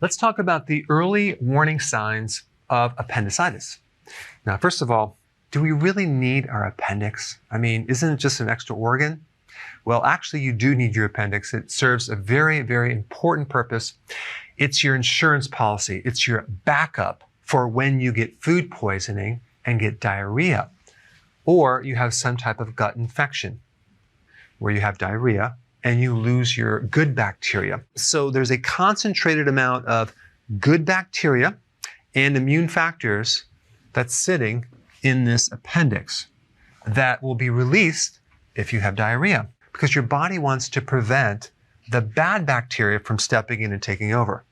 Let's talk about the early warning signs of appendicitis. Now, first of all, do we really need our appendix? I mean, isn't it just an extra organ? Well, actually, you do need your appendix. It serves a very, very important purpose. It's your insurance policy. It's your backup for when you get food poisoning and get diarrhea, or you have some type of gut infection where you have diarrhea and you lose your good bacteria. So there's a concentrated amount of good bacteria and immune factors that's sitting in this appendix that will be released if you have diarrhea, because your body wants to prevent the bad bacteria from stepping in and taking over.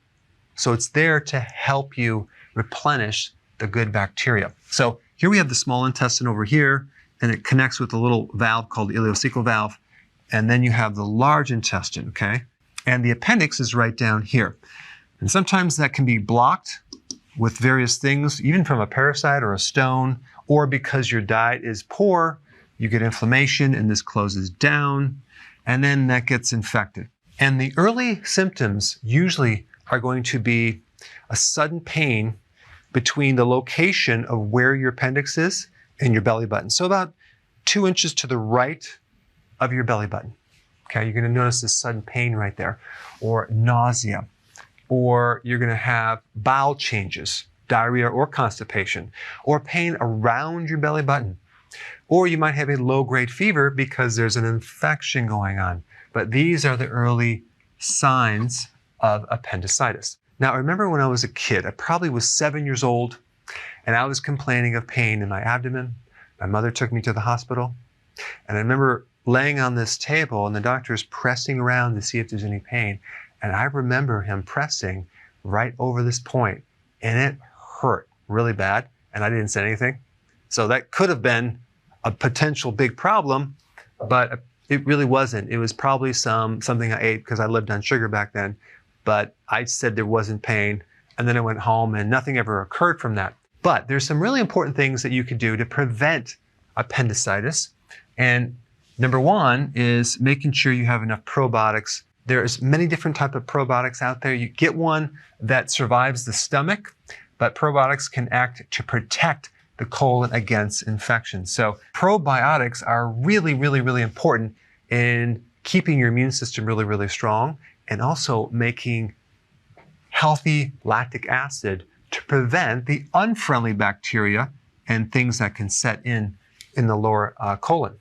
So it's there to help you replenish the good bacteria. So here we have the small intestine over here, and it connects with a little valve called the ileocecal valve. And then you have the large intestine, okay? And the appendix is right down here. And sometimes that can be blocked with various things, even from a parasite or a stone, or because your diet is poor, you get inflammation and this closes down, and then that gets infected. And the early symptoms usually are going to be a sudden pain between the location of where your appendix is and your belly button. So about 2 inches to the right of your belly button. Okay, you're going to notice this sudden pain right there, or nausea, or you're going to have bowel changes, diarrhea or constipation, or pain around your belly button. Or you might have a low-grade fever because there's an infection going on. But these are the early signs of appendicitis. Now, I remember when I was a kid, I probably was 7 years old, and I was complaining of pain in my abdomen. My mother took me to the hospital, and I remember laying on this table and the doctor is pressing around to see if there's any pain. And I remember him pressing right over this point, and it hurt really bad, and I didn't say anything. So that could have been a potential big problem, but it really wasn't. It was probably something I ate because I lived on sugar back then, but I said there wasn't pain, and then I went home and nothing ever occurred from that. But there's some really important things that you could do to prevent appendicitis. And number one is making sure you have enough probiotics. There's many different types of probiotics out there. You get one that survives the stomach, but probiotics can act to protect the colon against infection. So probiotics are really, really, really important in keeping your immune system really, really strong, and also making healthy lactic acid to prevent the unfriendly bacteria and things that can set in the lower colon.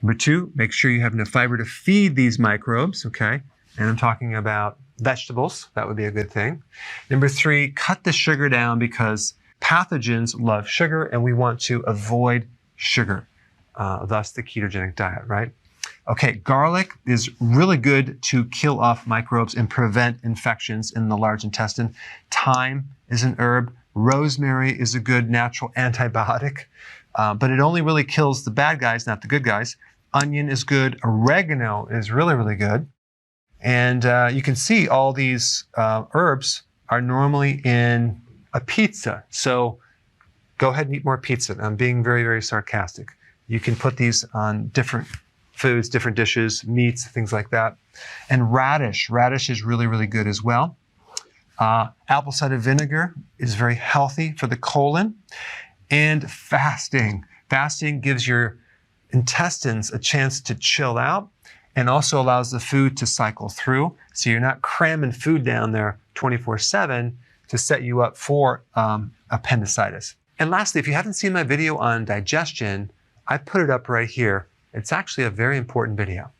Number two, make sure you have enough fiber to feed these microbes, okay? And I'm talking about vegetables. That would be a good thing. Number three, cut the sugar down because pathogens love sugar and we want to avoid sugar, thus the ketogenic diet, right? Okay, garlic is really good to kill off microbes and prevent infections in the large intestine. Thyme is an herb. Rosemary is a good natural antibiotic, but it only really kills the bad guys, not the good guys. Onion is good. Oregano is really, really good. And you can see all these herbs are normally in a pizza. So go ahead and eat more pizza. I'm being very, very sarcastic. You can put these on different foods, different dishes, meats, things like that. And radish is really, really good as well. Apple cider vinegar is very healthy for the colon. And fasting. Fasting gives your intestines a chance to chill out and also allows the food to cycle through. So you're not cramming food down there 24/7 to set you up for appendicitis. And lastly, if you haven't seen my video on digestion, I put it up right here. It's actually a very important video.